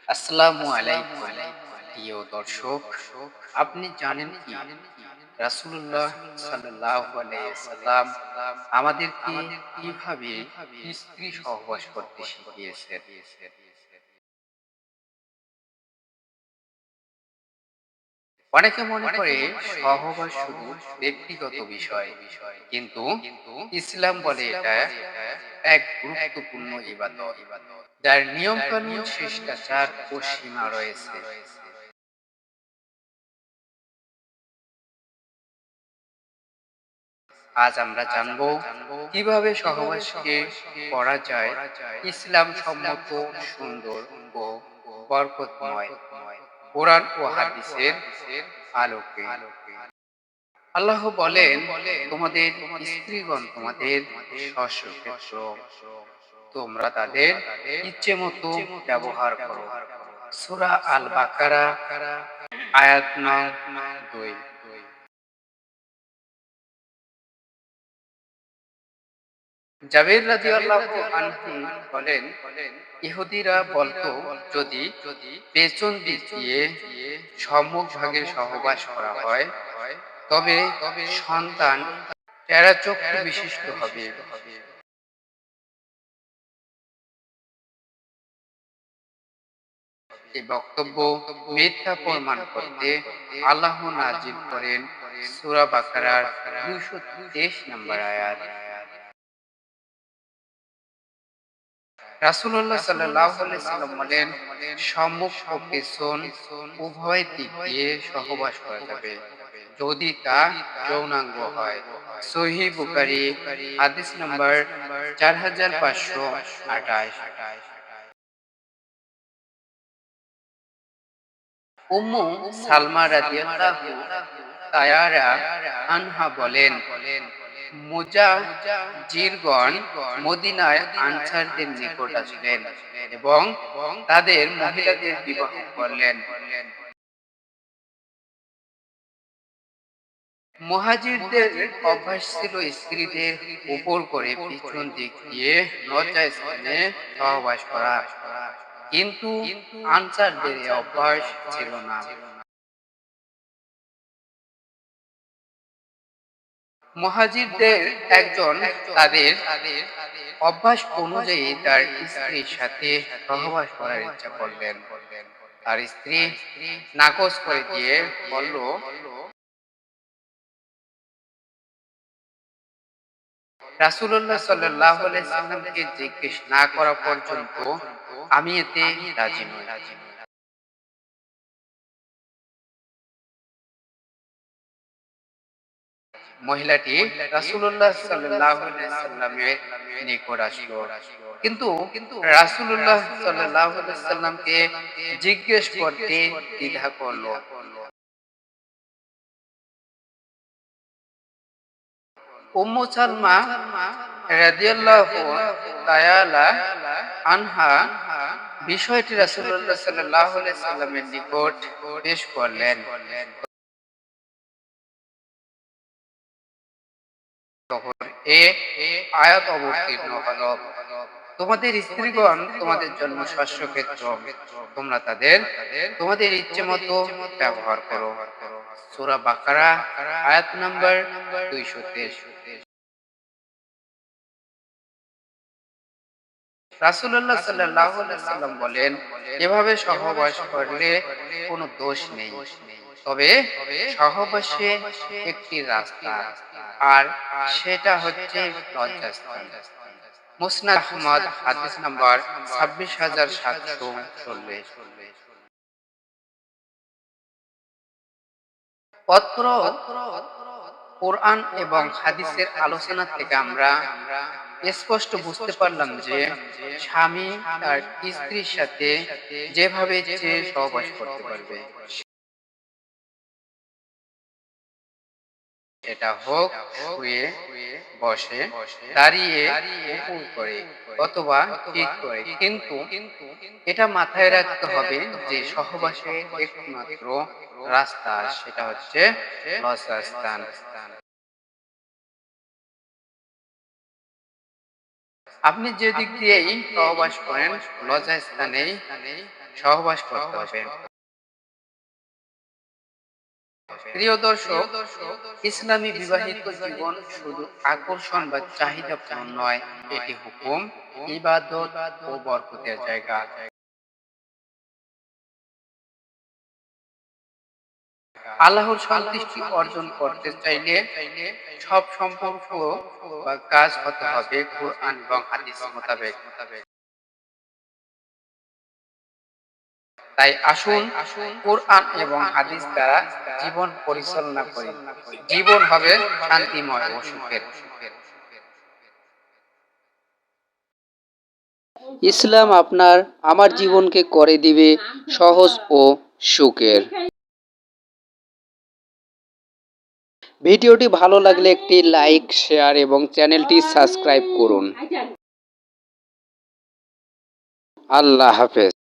আসসালামু আলাইকুম প্রিয় দর্শক, আপনি জানেন কি রাসূলুল্লাহ সাল্লাল্লাহু আলাইহি সাল্লাম আমাদেরকে কিভাবে স্ত্রী সহবাস করতে শিখিয়েছেন? অনেকে মনে করে সহবাস শুধু ব্যক্তিগত বিষয়, কিন্তু ইসলাম বলে এটা এক গুরুত্বপূর্ণ ইবাদত যার নিয়ম কানুন, শিষ্টাচার ও সীমা রয়েছে। আজ আমরা জানব কিভাবে সহবাসকে করা যায় ইসলাম সম্মত, সুন্দর ও বরকতময় কোরআন ও হাদিসের আলোকে। আল্লাহ বলেন, তোমাদের স্ত্রীগণ তোমাদের শস্যক্ষেত্র, তোমরা তাদের ইচ্ছে মতো ব্যবহার করো। সূরা আল বাকারা আয়াত নং 2। জাবের রাদিয়াল্লাহু আনহু বলেন, ইহুদিরা বলতো, যদি পেছন দিক দিয়ে সম্মুখ ভাগে সহবাস করা হয় তবে সন্তান টেরা চক্ষু বিশিষ্ট হবে। এই বক্তব্য মিথ্যা প্রমাণ করতে আল্লাহ নাজিল করেন সূরা বাকারার 223 নম্বর আয়াত। রাসূলুল্লাহ সাল্লাল্লাহু আলাইহি সাল্লাম বলেন, সম্মুখ ও পেছন উভয় দিক দিয়ে সহবাস করা যাবে, যদি তা যৌনাঙ্গ হয়। সহিহ বুখারী হাদিস নাম্বার 4528। উম্মু সালমা রাদিয়াল্লাহু তাআলা আনহা বলেন, মুজাহিরগণ মদিনায় আনসারদের নিকট আসলেন এবং তাদের মহিলাদের বিবাহ করলেন। মুহাজিরদের অভ্যাস ছিল স্ত্রীদের উপর করে পিছন দিক দিয়ে লজ্জাস্থানে সহবাস করা, কিন্তু আনসারদের এই অভ্যাস ছিল না। মুহাজিরদের একজন তাদের অভ্যাস অনুযায়ী তার স্ত্রীর সাথে সহবাস করার ইচ্ছা করলেন। তার স্ত্রী নাকচ করে দিয়ে বলল, রাসূলুল্লাহ সাল্লাল্লাহু আলাইহি সাল্লামকে জিজ্ঞেস না করা পর্যন্ত আমি এতে রাজি নই। মহিলাটি রাসূলুল্লাহ সাল্লাল্লাহু আলাইহি সাল্লামের নিকট আসলো, কিন্তু রাসূলুল্লাহ সাল্লাল্লাহু আলাইহি সাল্লামকে জিজ্ঞেস করতে দ্বিধা করলো। উম্মু সালমা রাদিয়াল্লাহু তাআলা আনহা বিষয়টি রাসূলুল্লাহ সাল্লাল্লাহু আলাইহি সাল্লামের নিকট পেশ করলেন। তখন এ আয়াত অবতীর্ণ হলো, তোমাদের স্ত্রীগণ তোমাদের জন্য শস্যক্ষেত্র, তোমরা তাদের তোমাদের ইচ্ছে মতো ব্যবহার করো। সূরা বাকারা আয়াত নাম্বার 223। রাসূলুল্লাহ সাল্লাল্লাহু আলাইহি সাল্লাম বলেন, এভাবে সহবাস করলে কোনো দোষ নেই, তবে সহবাসে একটি রাস্তা, আর সেটা হচ্ছে লজ্জাস্থান। মুসনাদ আহমদ হাদিস নাম্বার 26740। অত্র কোরআন এবং হাদিসের আলোচনা থেকে আমরা স্পষ্ট বুঝতে পারলাম যে স্বামী তার স্ত্রীর সাথে যেভাবে ইচ্ছে সহবাস করতে পারবে, এটা হোক শুয়ে, বসে, দাঁড়িয়ে, উপর করে অথবা ঠিক করে, কিন্তু এটা মাথায় রাখতে হবে যে সহবাসের একমাত্র রাস্তা সেটা হচ্ছে লজ্জাস্থান। আপনি যে দিক দিয়েই সহবাস করেন লজ্জাস্থানেই সহবাস করতে হবে। প্রিয় দর্শক, ইসলামী বিবাহিত জীবন শুধু আকর্ষণ বা চাহিদা পূরণ নয়, এটি হুকুম, ইবাদত ও বরকতের জায়গা। আল্লাহর সন্তুষ্টি অর্জন করতে চাইলে সব সম্পর্ক বা কাজ হতে হবে কুরআন এবং হাদিস মোতাবেক। তাই আসুন কুরআন এবং হাদিস দ্বারা জীবন পরিচালনা করি। জীবন হবে শান্তিময় ও সুখের। ইসলাম আমার জীবনকে করে দিবে সহজ ও সুখের। ভিডিওটি ভালো লাগলে একটি লাইক, শেয়ার এবং চ্যানেলটি সাবস্ক্রাইব করুন। আল্লাহ হাফেজ।